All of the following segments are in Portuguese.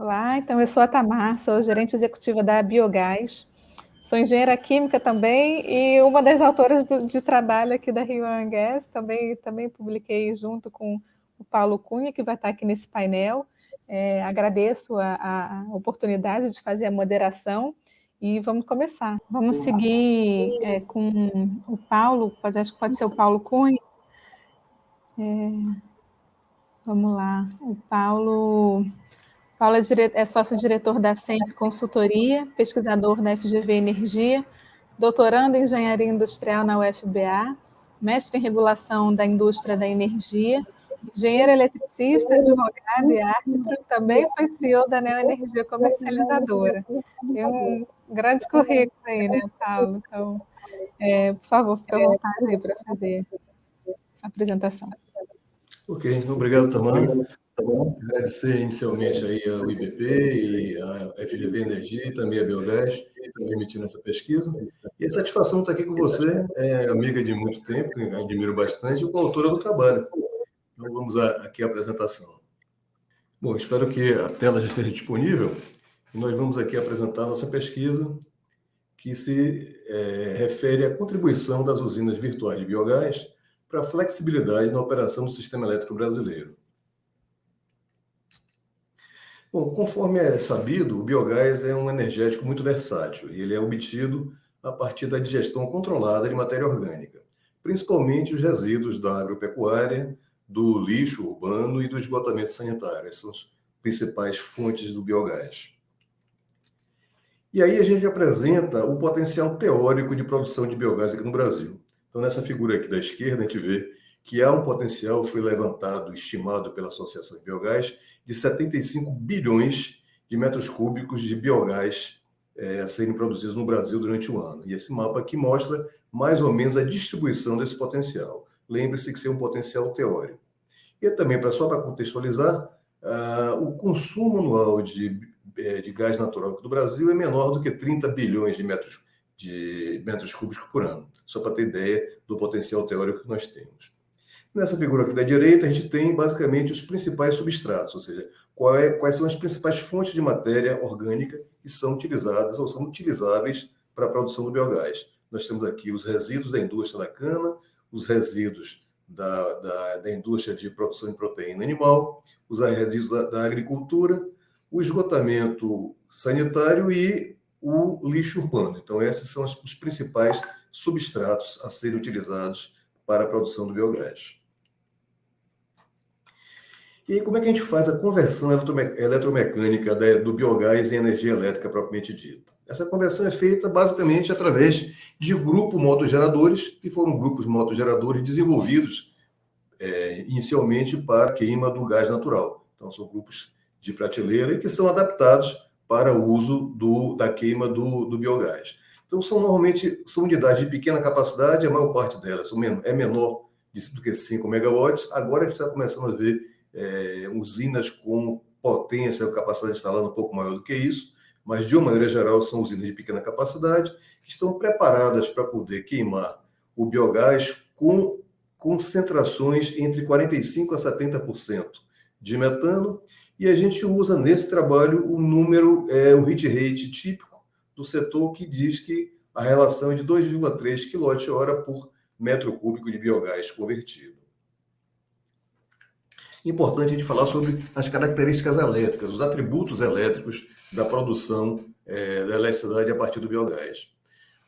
Olá, então eu sou a Tamar, sou gerente executiva da Biogás, sou engenheira química também e uma das autoras de trabalho aqui da Rio Gas, também publiquei junto com o Paulo Cunha, que vai estar aqui nesse painel. Agradeço a oportunidade de fazer a moderação e vamos começar. Vamos seguir com o Paulo, acho que pode ser o Paulo Cunha. Vamos lá, o Paulo é sócio-diretor da SEMP Consultoria, pesquisador na FGV Energia, doutorando em Engenharia Industrial na UFBA, mestre em Regulação da Indústria da Energia, engenheiro eletricista, advogado e árbitro, também foi CEO da Neoenergia Comercializadora. Tem um grande currículo aí, né, Paulo? Então, por favor, fique à vontade aí para fazer essa apresentação. Ok, obrigado, Tamar. Agradecer inicialmente aí ao IBP e à FGV Energia e também à Biogás por permitindo essa pesquisa. E a satisfação estar aqui com você, amiga de muito tempo, que admiro bastante, e coautora do trabalho. Então vamos aqui à apresentação. Bom, espero que a tela já esteja disponível. E nós vamos aqui apresentar a nossa pesquisa, que se refere à contribuição das usinas virtuais de biogás para a flexibilidade na operação do sistema elétrico brasileiro. Bom, conforme é sabido, o biogás é um energético muito versátil e ele é obtido a partir da digestão controlada de matéria orgânica, principalmente os resíduos da agropecuária, do lixo urbano e do esgotamento sanitário. Essas são as principais fontes do biogás. E aí a gente apresenta o potencial teórico de produção de biogás aqui no Brasil. Então, nessa figura aqui da esquerda, a gente vê que há um potencial, foi levantado, estimado pela Associação de Biogás, de 75 bilhões de metros cúbicos de biogás a serem produzidos no Brasil durante o ano. E esse mapa aqui mostra mais ou menos a distribuição desse potencial. Lembre-se que isso é um potencial teórico. E também, só para contextualizar, o consumo anual de gás natural aqui do Brasil é menor do que 30 bilhões de metros cúbicos por ano, só para ter ideia do potencial teórico que nós temos. Nessa figura aqui da direita, a gente tem basicamente os principais substratos, ou seja, quais são as principais fontes de matéria orgânica que são utilizadas ou são utilizáveis para a produção do biogás. Nós temos aqui os resíduos da indústria da cana, os resíduos da indústria de produção de proteína animal, os resíduos da agricultura, o esgotamento sanitário e o lixo urbano. Então, esses são os principais substratos a serem utilizados para a produção do biogás. E aí, como é que a gente faz a conversão eletromecânica do biogás em energia elétrica propriamente dita? Essa conversão é feita basicamente através de grupos motogeradores, que foram grupos motogeradores desenvolvidos inicialmente para a queima do gás natural. Então, são grupos de prateleira e que são adaptados para o uso da queima do biogás. Então, normalmente são unidades de pequena capacidade, a maior parte delas é menor do que 5 megawatts. Agora a gente está começando a ver usinas com potência ou capacidade instalada um pouco maior do que isso, mas de uma maneira geral são usinas de pequena capacidade que estão preparadas para poder queimar o biogás com concentrações entre 45% a 70% de metano, e a gente usa nesse trabalho o número, o hit rate típico do setor, que diz que a relação é de 2,3 kWh por metro cúbico de biogás convertido. Importante a gente falar sobre as características elétricas, os atributos elétricos da produção da eletricidade a partir do biogás.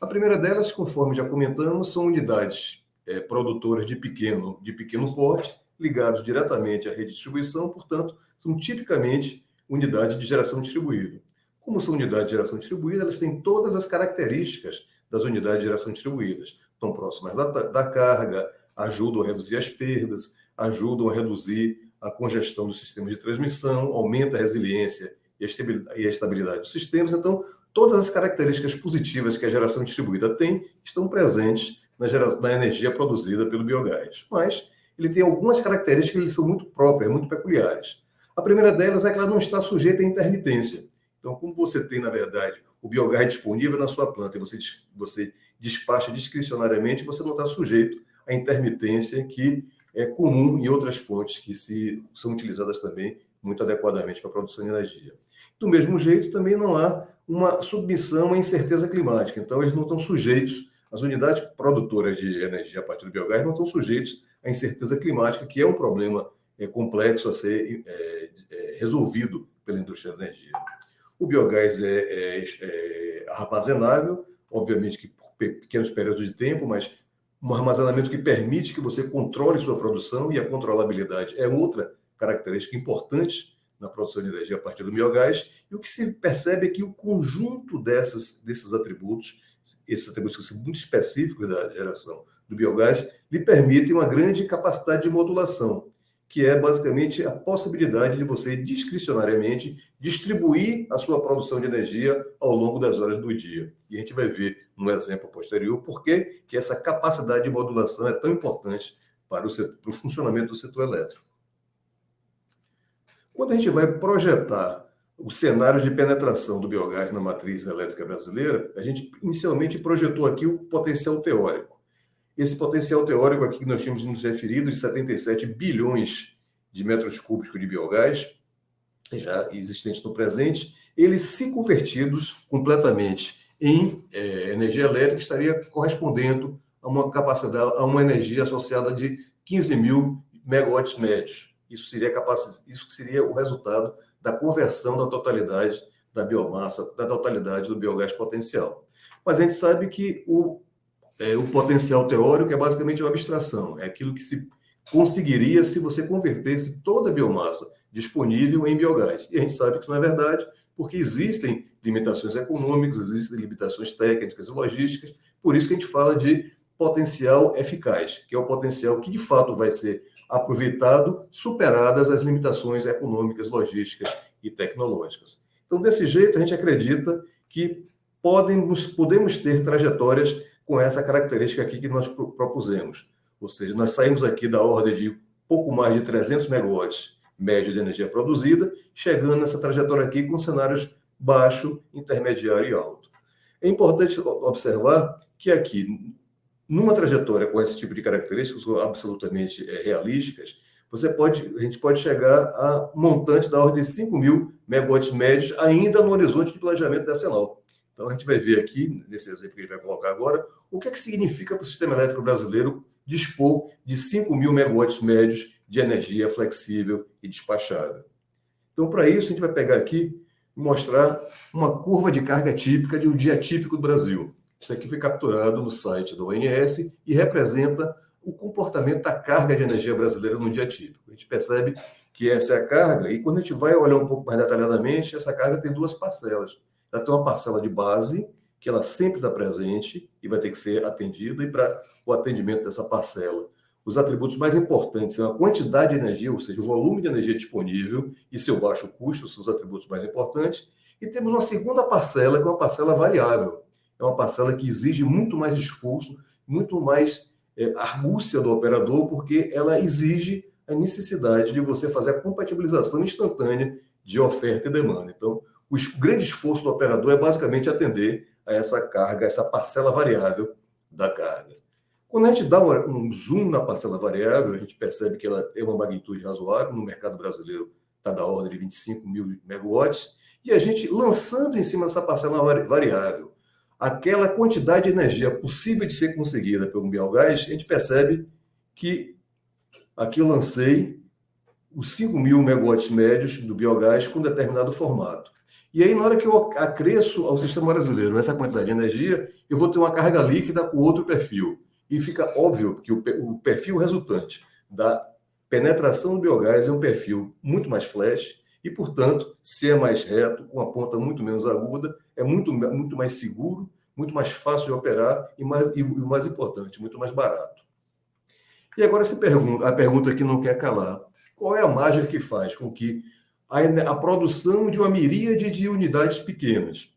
A primeira delas, conforme já comentamos, são unidades produtoras de pequeno porte, ligados diretamente à rede de distribuição, portanto, são tipicamente unidades de geração distribuída. Como são unidades de geração distribuída, elas têm todas as características das unidades de geração distribuídas. Estão próximas da carga, ajudam a reduzir as perdas, ajudam a reduzir a congestão do sistema de transmissão, aumenta a resiliência e a estabilidade dos sistemas. Então, todas as características positivas que a geração distribuída tem estão presentes na energia produzida pelo biogás. Mas ele tem algumas características que são muito próprias, muito peculiares. A primeira delas é que ela não está sujeita à intermitência. Então, como você tem, na verdade, o biogás disponível na sua planta e você despacha discricionariamente, você não está sujeito à intermitência que é comum em outras fontes que são utilizadas também muito adequadamente para a produção de energia. Do mesmo jeito, também não há uma submissão à incerteza climática. Então, eles não estão sujeitos, as unidades produtoras de energia a partir do biogás não estão sujeitos à incerteza climática, que é um problema complexo a ser resolvido pela indústria da energia. O biogás é armazenável, obviamente que por pequenos períodos de tempo, mas um armazenamento que permite que você controle sua produção, e a controlabilidade é outra característica importante na produção de energia a partir do biogás. E o que se percebe é que o conjunto desses atributos, esses atributos que são muito específicos da geração do biogás, lhe permitem uma grande capacidade de modulação, que é basicamente a possibilidade de você discricionariamente distribuir a sua produção de energia ao longo das horas do dia. E a gente vai ver no exemplo posterior por que essa capacidade de modulação é tão importante para o funcionamento do setor elétrico. Quando a gente vai projetar o cenário de penetração do biogás na matriz elétrica brasileira, a gente inicialmente projetou aqui o potencial teórico. Esse potencial teórico aqui que nós tínhamos nos referido, de 77 bilhões de metros cúbicos de biogás, já existentes no presente, eles, se convertidos completamente em energia elétrica, estaria correspondendo a uma capacidade, a uma energia associada de 15 mil megawatts médios. Isso seria o resultado da conversão da totalidade da biomassa, da totalidade do biogás potencial. Mas a gente sabe que o potencial teórico é basicamente uma abstração, é aquilo que se conseguiria se você convertesse toda a biomassa disponível em biogás. E a gente sabe que isso não é verdade, porque existem limitações econômicas, existem limitações técnicas e logísticas, por isso que a gente fala de potencial eficaz, que é o potencial que de fato vai ser aproveitado, superadas as limitações econômicas, logísticas e tecnológicas. Então, desse jeito, a gente acredita que podemos ter trajetórias com essa característica aqui que nós propusemos. Ou seja, nós saímos aqui da ordem de pouco mais de 300 megawatts médio de energia produzida, chegando nessa trajetória aqui com cenários baixo, intermediário e alto. É importante observar que aqui, numa trajetória com esse tipo de características absolutamente realísticas, a gente pode chegar a montantes da ordem de 5 mil megawatts médios ainda no horizonte de planejamento decenal. Então, a gente vai ver aqui, nesse exemplo que a gente vai colocar agora, o que significa para o sistema elétrico brasileiro dispor de 5 mil megawatts médios de energia flexível e despachável. Então, para isso, a gente vai pegar aqui e mostrar uma curva de carga típica de um dia típico do Brasil. Isso aqui foi capturado no site do ONS e representa o comportamento da carga de energia brasileira no dia típico. A gente percebe que essa é a carga, e quando a gente vai olhar um pouco mais detalhadamente, essa carga tem duas parcelas. Ela tem uma parcela de base, que ela sempre está presente e vai ter que ser atendida, e para o atendimento dessa parcela, os atributos mais importantes são a quantidade de energia, ou seja, o volume de energia disponível e seu baixo custo, são os atributos mais importantes. E temos uma segunda parcela, que é uma parcela variável. É uma parcela que exige muito mais esforço, muito mais argúcia do operador, porque ela exige a necessidade de você fazer a compatibilização instantânea de oferta e demanda. Então, o grande esforço do operador é basicamente atender a essa carga, essa parcela variável da carga. Quando a gente dá um zoom na parcela variável, a gente percebe que ela tem uma magnitude razoável, no mercado brasileiro está da ordem de 25 mil megawatts, e a gente, lançando em cima dessa parcela variável aquela quantidade de energia possível de ser conseguida pelo biogás, a gente percebe que aqui eu lancei os 5 mil megawatts médios do biogás com determinado formato. E aí, na hora que eu acresço ao sistema brasileiro essa quantidade de energia, eu vou ter uma carga líquida com outro perfil. E fica óbvio que o perfil resultante da penetração do biogás é um perfil muito mais flash e, portanto, se é mais reto, com a ponta muito menos aguda, é muito mais seguro, muito mais fácil de operar e o mais importante, muito mais barato. E agora a pergunta que não quer calar: qual é a mágica que faz com que a produção de uma miríade de unidades pequenas,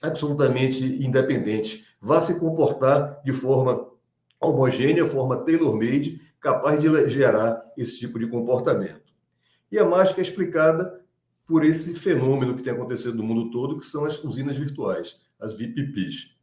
absolutamente independentes, vá se comportar de forma homogênea, forma tailor-made, capaz de gerar esse tipo de comportamento? E a mágica é explicada por esse fenômeno que tem acontecido no mundo todo, que são as usinas virtuais, as VPPs.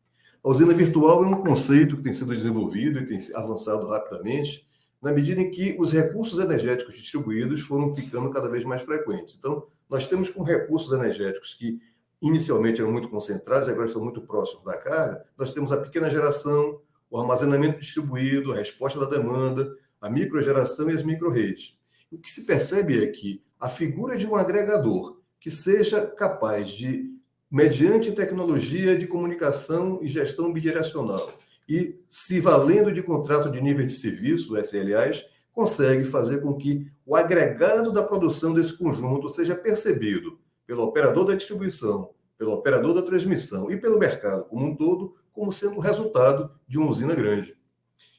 A usina virtual é um conceito que tem sido desenvolvido e tem avançado rapidamente, na medida em que os recursos energéticos distribuídos foram ficando cada vez mais frequentes. Então, nós temos com recursos energéticos que inicialmente eram muito concentrados e agora estão muito próximos da carga, nós temos a pequena geração, o armazenamento distribuído, a resposta da demanda, a microgeração e as microredes. O que se percebe é que a figura de um agregador que seja capaz de, mediante tecnologia de comunicação e gestão bidirecional, e se valendo de contrato de nível de serviço, SLAs, consegue fazer com que o agregado da produção desse conjunto seja percebido pelo operador da distribuição, pelo operador da transmissão e pelo mercado como um todo, como sendo o resultado de uma usina grande.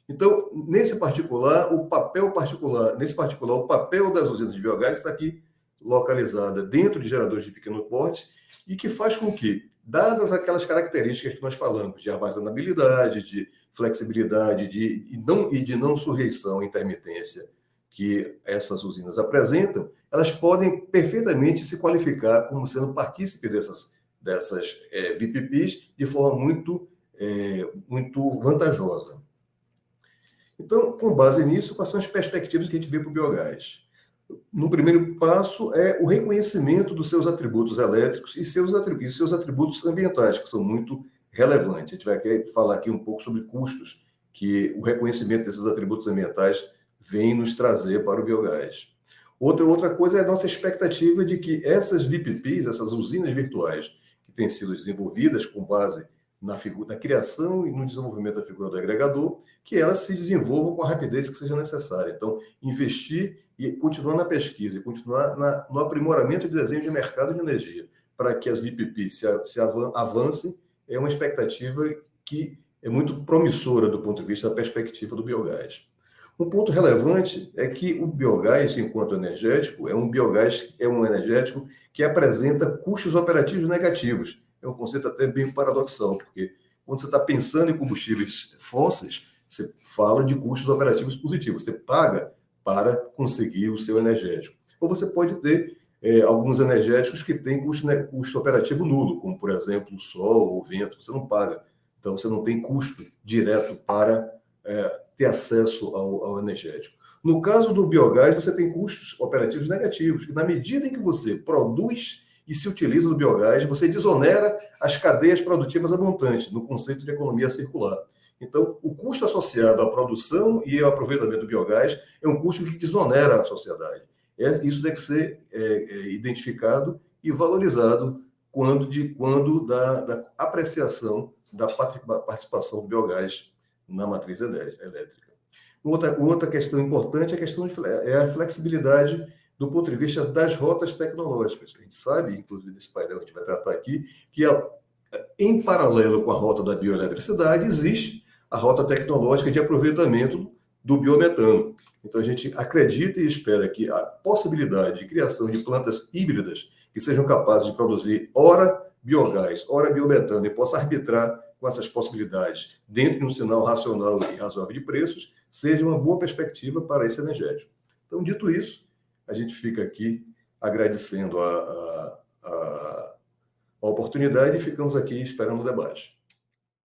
Então, nesse particular, o papel das usinas de biogás está aqui localizada dentro de geradores de pequeno porte e que faz com que, dadas aquelas características que nós falamos, de armazenabilidade, de flexibilidade e de não sujeição à intermitência que essas usinas apresentam, elas podem perfeitamente se qualificar como sendo partícipe dessas VPPs de forma muito vantajosa. Então, com base nisso, quais são as perspectivas que a gente vê para o biogás? No primeiro passo é o reconhecimento dos seus atributos elétricos e seus atributos ambientais, que são muito relevantes. A gente vai falar aqui um pouco sobre custos que o reconhecimento desses atributos ambientais vem nos trazer para o biogás. Outra coisa é a nossa expectativa de que essas VPPs, essas usinas virtuais que têm sido desenvolvidas com base na criação e no desenvolvimento da figura do agregador, que elas se desenvolvam com a rapidez que seja necessária. Então, investir e continuar na pesquisa, e continuar no aprimoramento de desenho de mercado de energia, para que as VPPs avancem, é uma expectativa que é muito promissora do ponto de vista da perspectiva do biogás. Um ponto relevante é que o biogás, enquanto energético, é um energético que apresenta custos operativos negativos. É um conceito até bem paradoxal, porque quando você está pensando em combustíveis fósseis, você fala de custos operativos positivos, você paga para conseguir o seu energético. Ou você pode ter alguns energéticos que têm custo operativo nulo, como, por exemplo, o sol ou o vento, você não paga. Então, você não tem custo direto para ter acesso ao energético. No caso do biogás, você tem custos operativos negativos, e na medida em que você produz e se utiliza do biogás, você desonera as cadeias produtivas a montante, no conceito de economia circular. Então, o custo associado à produção e ao aproveitamento do biogás é um custo que desonera a sociedade. Isso deve ser identificado e valorizado quando da apreciação da participação do biogás na matriz elétrica. Outra questão importante é a flexibilidade do ponto de vista das rotas tecnológicas. A gente sabe, inclusive nesse painel a gente vai tratar aqui, que em paralelo com a rota da bioeletricidade existe a rota tecnológica de aproveitamento do biometano. Então a gente acredita e espera que a possibilidade de criação de plantas híbridas que sejam capazes de produzir ora biogás, ora biometano e possa arbitrar com essas possibilidades dentro de um sinal racional e razoável de preços, seja uma boa perspectiva para esse energético. Então, dito isso, a gente fica aqui agradecendo a oportunidade e ficamos aqui esperando o debate.